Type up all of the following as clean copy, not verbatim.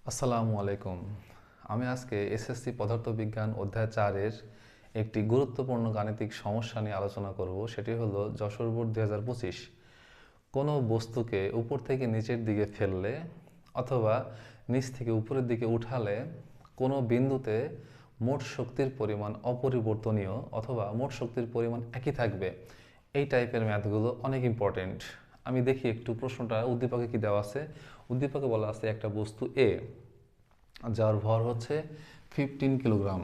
আসসালামু আলাইকুম। আমি আজকে এসএসসি পদার্থবিজ্ঞান অধ্যায় 4-এর একটি গুরুত্বপূর্ণ গাণিতিক সমস্যা নিয়ে আলোচনা করব। সেটি হলো যশোর বোর্ড 2025। কোনো বস্তুকে উপর থেকে নিচের দিকে ফেললে অথবা নিচ থেকে উপরের দিকে উঠালে কোনো বিন্দুতে মোট শক্তির পরিমাণ অপরিবর্তনীয় অথবা মোট শক্তির পরিমাণ একই থাকবে। এই টাইপের ম্যাথগুলো অনেক ইম্পর্টেন্ট। আমি দেখি একটু প্রশ্নটা উদ্দীপকে কি দেওয়া আছে। উদ্দীপকে বলা আছে একটা বস্তু এ যার ভর হচ্ছে 15 কিলোগ্রাম।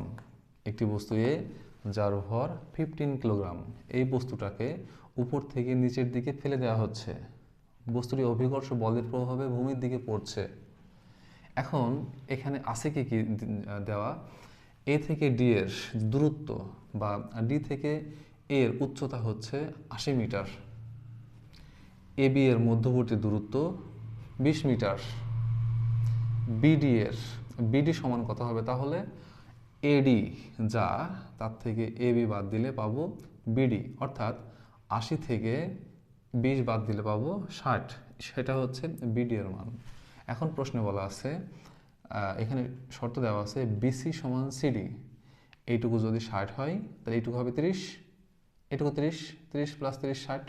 একটি বস্তু এ যার ভর 15 কিলোগ্রাম। এই বস্তুটাকে উপর থেকে নিচের দিকে ফেলে দেওয়া হচ্ছে। বস্তুটি অভিকর্ষ বলের প্রভাবে ভূমির দিকে পড়ছে। এখন এখানে আছে কি কি দেওয়া, এ থেকে ডি এর দূরত্ব বা ডি থেকে এর উচ্চতা হচ্ছে 80 মিটার, এ বি এর মধ্যবর্তী দূরত্ব 20 মিটার, বিডি এর বিডি সমান কত হবে তাহলে এডি, যা তার থেকে এ বি বাদ দিলে পাবো বিডি, অর্থাৎ 80 থেকে 20 বাদ দিলে পাবো 60, সেটা হচ্ছে বিডি এর মান। এখন প্রশ্নে বলা আছে, এখানে শর্ত দেওয়া আছে বিসি সমান সিডি, এইটুকু যদি 60 হয় তাহলে এইটুকু হবে 30, এটুকু 30, 30 প্লাস 30 60।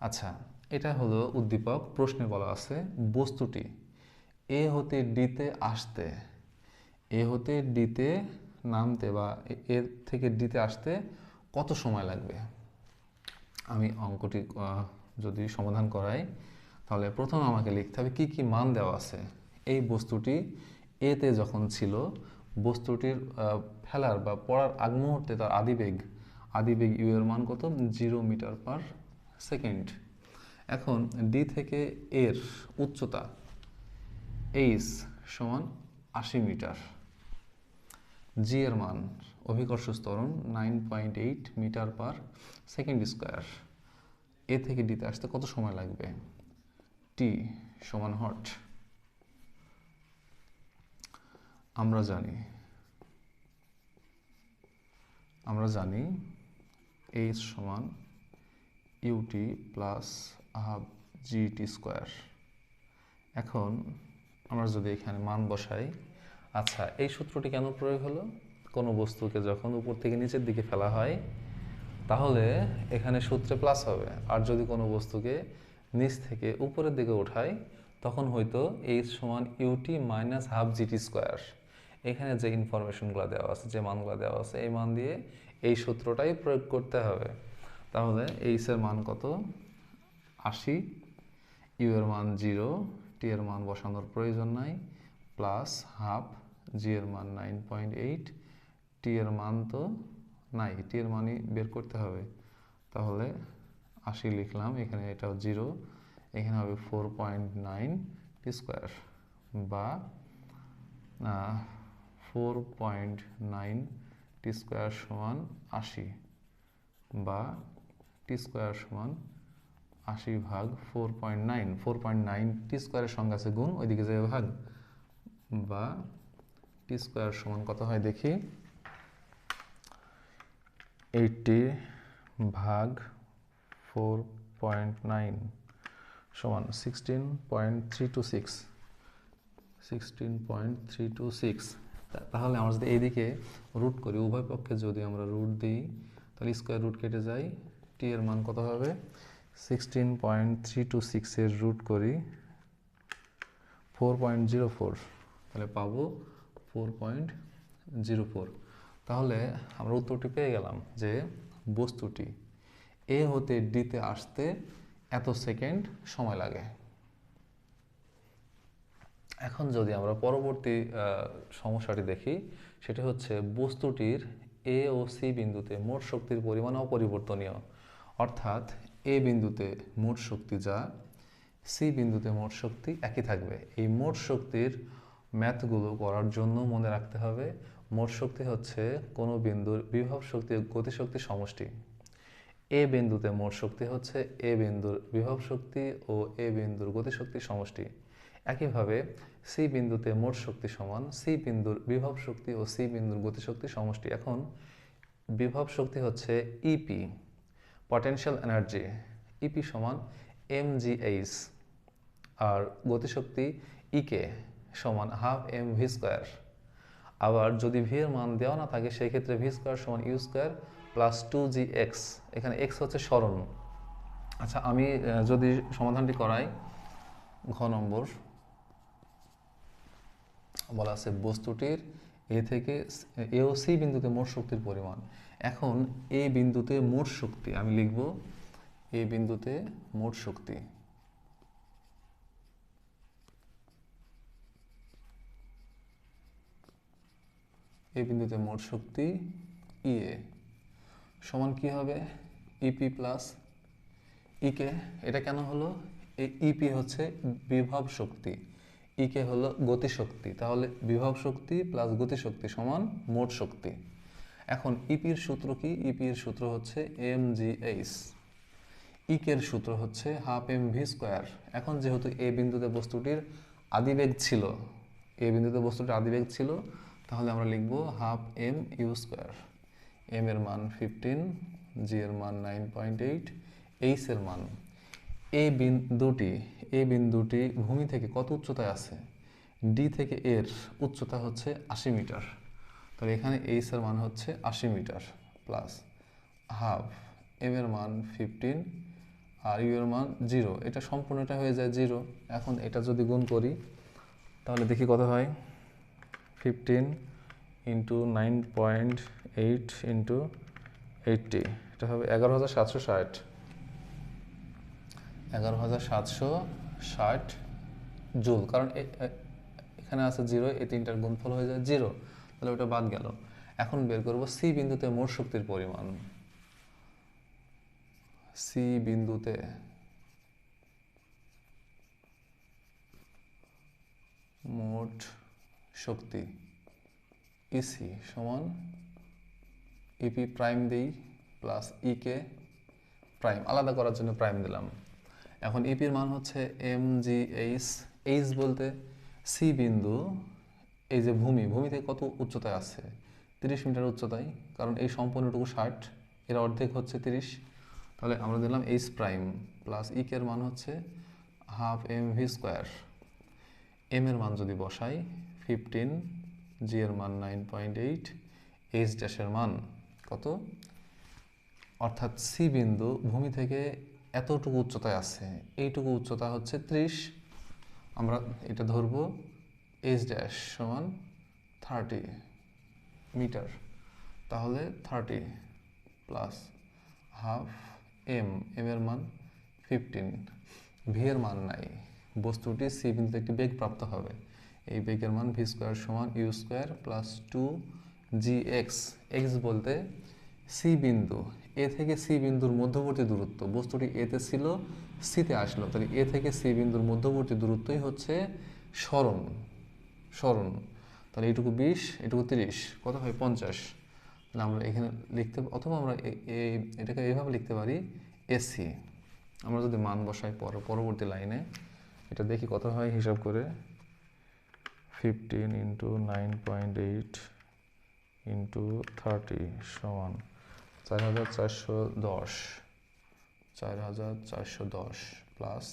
আচ্ছা, এটা হলো উদ্দীপক। প্রশ্নে বলা আছে বস্তুটি এ হতে ডিতে আসতে, এ হতে ডিতে নামতে বা এ থেকে ডিতে আসতে কত সময় লাগবে। আমি অঙ্কটি যদি সমাধান করাই তাহলে প্রথম আমাকে লিখতে হবে কি কি মান দেওয়া আছে। এই বস্তুটি এতে যখন ছিল, বস্তুটির ফেলার বা পড়ার আগ মুহূর্তে তার আদিবেগ ইউ এর মান কত, 0 মিটার পার সেকেন্ড। এখন ডি থেকে এর উচ্চতা এইচ সমান 80 মিটার, জি এর মান অভিকর্ষ ত্বরণ 9.8 মিটার পার সেকেন্ড স্কোয়ার। এ থেকে ডিতে আসতে কত সময় লাগবে, টি সমান হট। আমরা জানি এইচ সমান u t plus half g t square. এখন আমরা যদি এখানে মান বসাই, আচ্ছা এই সূত্রটি কেন প্রয়োগ হলো, কোনো বস্তুকে যখন উপর থেকে নিচের দিকে ফেলা হয় তাহলে এখানে সূত্রে প্লাস হবে, আর যদি কোনো বস্তুকে নিচ থেকে উপরের দিকে ওঠাই তখন হয়তো এইচ সমান u t minus half g t square. এখানে যে ইনফরমেশনগুলো দেওয়া আছে, যে মানগুলো দেওয়া আছে, এই মান দিয়ে এই সূত্রটাই প্রয়োগ করতে হবে। তাহলে এইচ এর মান কত 80, ইউ এর মান 0, টি এর মান বসানোর প্রয়োজন নাই, প্লাস হাফ, জি এর মান 9.8, টি এর মান তো নাই, টি এর মানই বের করতে হবে। তাহলে 80 লিখলাম, এখানে এটাও 0, এখানে হবে 4.9 টি স্কোয়ার বা 4.9 টি স্কোয়ার সমান 80 বা টি স্কোয়ার সমান 80 ভাগ 4.9, 4.9 টি স্কোয়ারের সঙ্গে আছে গুণ, ওইদিকে যাবে ভাগ, বা টি স্কোয়ার সমান কত হয় দেখি, 80 ভাগ 4.9 সমান 16.326, 16.326। তাহলে আমরা যদি এইদিকে রুট করি, উভয় পক্ষে যদি আমরা রুট দিই তাহলে স্কোয়ার রুট কেটে যায়, টি এর মান কত হবে 16.326 এর রুট করি 4.04, তাহলে পাবো 4.04। তাহলে আমরা উত্তরটি পেয়ে গেলাম যে বস্তুটি এ হতে ডিতে আসতে এত সেকেন্ড সময় লাগে। এখন যদি আমরা পরবর্তী সমস্যাটি দেখি, সেটি হচ্ছে বস্তুটির এ ও সি বিন্দুতে মোট শক্তির পরিমাণ অপরিবর্তনীয়, অর্থাৎ এ বিন্দুতে মোট শক্তি যা, সি বিন্দুতে মোট শক্তি একই থাকবে। এই মোট শক্তির ম্যাথগুলো করার জন্য মনে রাখতে হবে মোট শক্তি হচ্ছে কোনো বিন্দুর বিভব শক্তি ও গতিশক্তির সমষ্টি। এ বিন্দুতে মোট শক্তি হচ্ছে এ বিন্দুর বিভব শক্তি ও এ বিন্দুর গতিশক্তির সমষ্টি। একইভাবে সি বিন্দুতে মোট শক্তি সমান সি বিন্দুর বিভব শক্তি ও সি বিন্দুর গতিশক্তির সমষ্টি। এখন বিভব শক্তি হচ্ছে ইপি, পটেনশিয়াল এনার্জি, ইপি সমান mgh, আর গতিশক্তি ইকে, সমান হাফ এম ভি স্কোয়ার। আবার যদি ভি এর মান দেওয়া না থাকে সেই ক্ষেত্রে ভি স্কোয়ার সমান ইউ স্কোয়ার প্লাস 2gx। এখানে এক্স হচ্ছে সরণ। আচ্ছা, আমি যদি সমাধানটি করাই, ঘ নম্বর বলা আছে বস্তুটির এ থেকে এ ও সি বিন্দুতে মোট শক্তির পরিমাণ। এখন এ বিন্দুতে মোট শক্তি আমি লিখব, এ বিন্দুতে মোট শক্তি, এই বিন্দুতে মোট শক্তি ইএ সমান কি হবে, ইপি প্লাস ইকে। এটা কেন হলো, এই ইপি হচ্ছে বিভব শক্তি, ইকে হলো গতিশক্তি, তাহলে বিভব শক্তি প্লাস গতিশক্তি সমান মোট শক্তি। এখন ইপির সূত্র কি, ইপির সূত্র হচ্ছে এম জি এইচ, ইকের সূত্র হচ্ছে হাফ এম ভি স্কোয়ার। এখন যেহেতু এ বিন্দুতে বস্তুটির আদিবেগ ছিল, এ বিন্দুতে বস্তুটির আদিবেগ ছিল, তাহলে আমরা লিখব half m u square. M এর মান 15, জি এর মান 9.8, এইচ এর মান, এই বিন্দুটি ভূমি থেকে কত উচ্চতায় আছে, ডি থেকে এর উচ্চতা হচ্ছে 80 মিটার। তাহলে এখানে এইচ এর মান হচ্ছে 80 মিটার প্লাস হাফ এম এর মান 15 আর ইউ এর মান 0। এটা সম্পূর্ণটা হয়ে যায় 0। এখন এটা যদি গুণ করি তাহলে দেখি কত হয়, 15 ইন্টু 9.8 ইন্টু 80, এটা হবে 11,760, 11,760 জুল। কারণ এখানে আছে 0, এই তিনটার গুণফল হয়ে যায় 0, তাহলে ওটা বাদ গেল। এখন বের করব সি বিন্দুতে মোট শক্তির পরিমাণ। সি বিন্দুতে মোট শক্তি ইসি সমান ইপি প্রাইম দিই প্লাস ইকে প্রাইম, আলাদা করার জন্য প্রাইম দিলাম। এখন ইপির মান হচ্ছে এম জি এইচ, এইচ বলতে সি বিন্দু, এই যে ভূমি থেকে কত উচ্চতায় আছে, 30 মিটার উচ্চতায়, কারণ এই সম্পূর্ণটুকু 60, এর অর্ধেক হচ্ছে 30, তাহলে আমরা দিলাম এইচ প্রাইম প্লাস ইকের মান হচ্ছে half m v square. M এর মান যদি বসাই 15, জি এর মান 9.8, এইচ ড্যাশের মান কত, অর্থাৎ সি বিন্দু ভূমি থেকে এতটুকু উচ্চতায় আছে, এইটুকু উচ্চতা হচ্ছে 30, আমরা এটা ধরবো এইচ ড্যাশ সমান 30 মিটার, তাহলে 30 প্লাস হাফ এম, এম এর মান 15, ভি এর মান নাই, বস্তুটি সি বিন্দুতে একটি বেগ প্রাপ্ত হবে, এই বেগের মান ভি স্কোয়ার সমান u square plus 2gx। X বলতে সি বিন্দু, এ থেকে সি বিন্দুর মধ্যবর্তী দূরত্ব, বস্তুটি এতে ছিল সিতে আসলো, তাহলে এ থেকে সি বিন্দুর মধ্যবর্তী দূরত্বই হচ্ছে সরণ। তাহলে এইটুকু 20, এটুকু 30, কত হয় 50। তাহলে আমরা এখানে লিখতে, অথবা আমরা এটাকে এইভাবে লিখতে পারি এসি। আমরা যদি মান বসাই পরবর্তী লাইনে, এটা দেখি কত হয় হিসাব করে, 15 ইন্টু 9.8 ইন্টু 30 সমান 4,410 প্লাস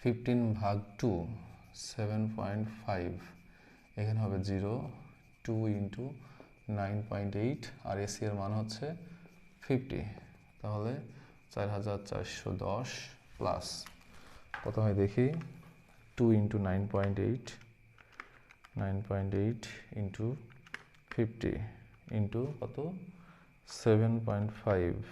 15/2 7.5, এখানে হবে 0, 2 ইন্টু 9.8 আর এসি এর মান হচ্ছে 50, তাহলে 4,410 প্লাস কত হয় দেখি, 2 ইন্টু 9.8 ইন্টু 50 ইন্টু কত 7.5,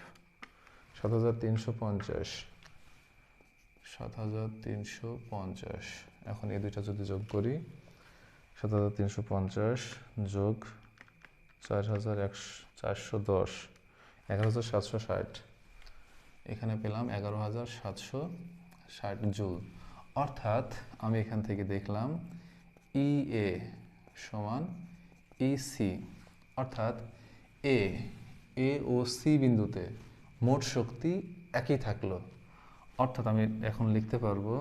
7,350। এখন এই দুইটা যদি যোগ করি, 7,350 যোগ 4,410, 11,760, এখানে পেলাম 11,760 জুল। অর্থাৎ আমি এখান থেকে দেখলাম ই এ সমান ইসি, অর্থাৎ এ ও সি বিন্দুতে মোট শক্তি একই থাকলো। অর্থাৎ আমি এখন লিখতে পারবো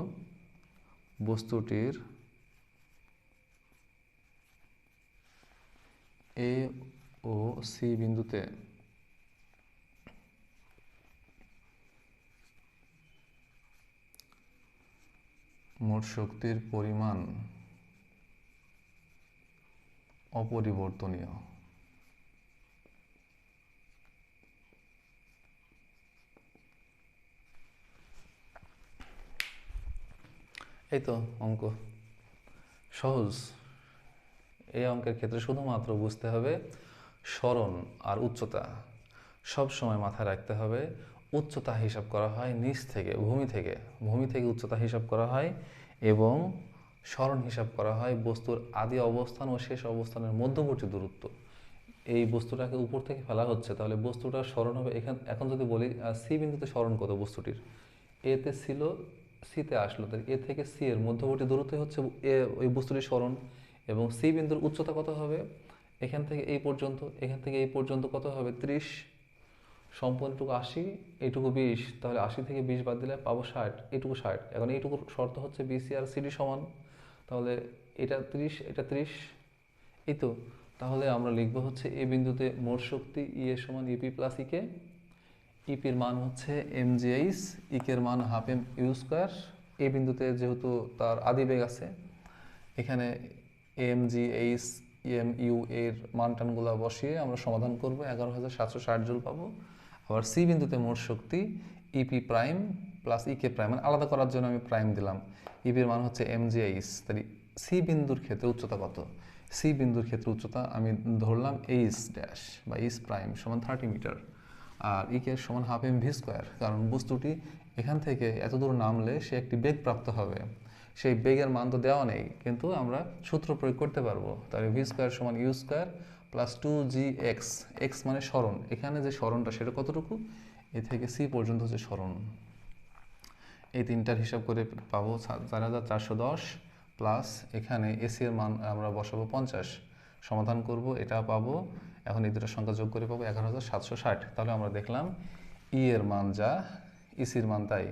বস্তুটির এ ও সি বিন্দুতে মোট শক্তির পরিমাণ অপরিবর্তনীয়। এই তো অঙ্ক সহজ। এই অঙ্কের ক্ষেত্রে শুধুমাত্র বুঝতে হবে সরণ আর উচ্চতা সব সময় মাথায় রাখতে হবে। উচ্চতা হিসাব করা হয় নিচ থেকে, ভূমি থেকে উচ্চতা হিসাব করা হয়, এবং সরণ হিসাব করা হয় বস্তুর আদি অবস্থান ও শেষ অবস্থানের মধ্যবর্তী দূরত্ব। এই বস্তুটাকে উপর থেকে ফেলা হচ্ছে, তাহলে বস্তুটার সরণ হবে এখন যদি বলি সি বিন্দুতে সরণ কত বস্তুটির, এতে ছিল সিতে আসলো, তাহলে এ থেকে সি এর মধ্যবর্তী দূরত্ব হচ্ছে ওই বস্তুটির সরণ। এবং সি বিন্দুর উচ্চতা কত হবে, এখান থেকে এই পর্যন্ত কত হবে 30, সম্পূর্ণটুকু 80, এইটুকু 20, তাহলে 80 থেকে 20 বাদ দিলে পাবো 60, এইটুকু 60। এখন এইটুকুর শর্ত হচ্ছে বিসি আর সিডি সমান, তাহলে এটা 30, এটা 30, এই তো। তাহলে আমরা লিখবো হচ্ছে এ বিন্দুতে মোট শক্তি ই এর সমান ইপি প্লাস ইকে। ইপির মান হচ্ছে mgh, ইকের মান হাফ এম ইউ স্কোয়ার। এ বিন্দুতে যেহেতু তার আদি বেগ আছে, এখানে mgh ইউ এর মান টানগুলো বসিয়ে আমরা সমাধান করব, 11,760 জুল পাবো। আবার সি বিন্দুতে মোট শক্তি EP prime plus EK prime, মানে আলাদা করার জন্য আমি প্রাইম দিলাম। ইপির মান হচ্ছে mgh, তাহলে সি বিন্দুর ক্ষেত্রে উচ্চতা কত, সি বিন্দুর ক্ষেত্রে উচ্চতা আমি ধরলাম এইচ ড্যাশ বা এইচ প্রাইম সমান 30 মিটার, আর ইকে সমান হাফ এম ভি স্কোয়ার। কারণ বস্তুটি এখান থেকে এত দূর নামলে সে একটি বেগ প্রাপ্ত হবে, সেই বেগের মান তো দেওয়া নেই, কিন্তু আমরা সূত্র প্রয়োগ করতে পারবো। তাহলে ভি স্কোয়ার সমান u square plus 2gx, x মানে সরণ, এখানে যে সরণটা সেটা কতটুকু, এ থেকে সি পর্যন্ত হচ্ছে সরণ। এই তিনটার হিসাব করে পাবো 4,410 প্লাস এখানে এসি এর মান আমরা বসাবো 50, সমাধান করব, এটা পাবো। এখন এই দুটো সংখ্যা যোগ করে পাবো 11,760। তাহলে আমরা দেখলাম ই এর মান যা, ইসির মান তাই,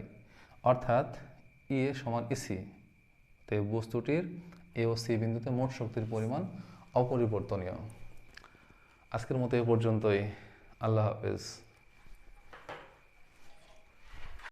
অর্থাৎ ই এ সমান ইসি। তো এই বস্তুটির এ ও সি বিন্দুতে মোট শক্তির পরিমাণ অপরিবর্তনীয়। আজকের মতো এ পর্যন্তই। আল্লাহ হাফেজ।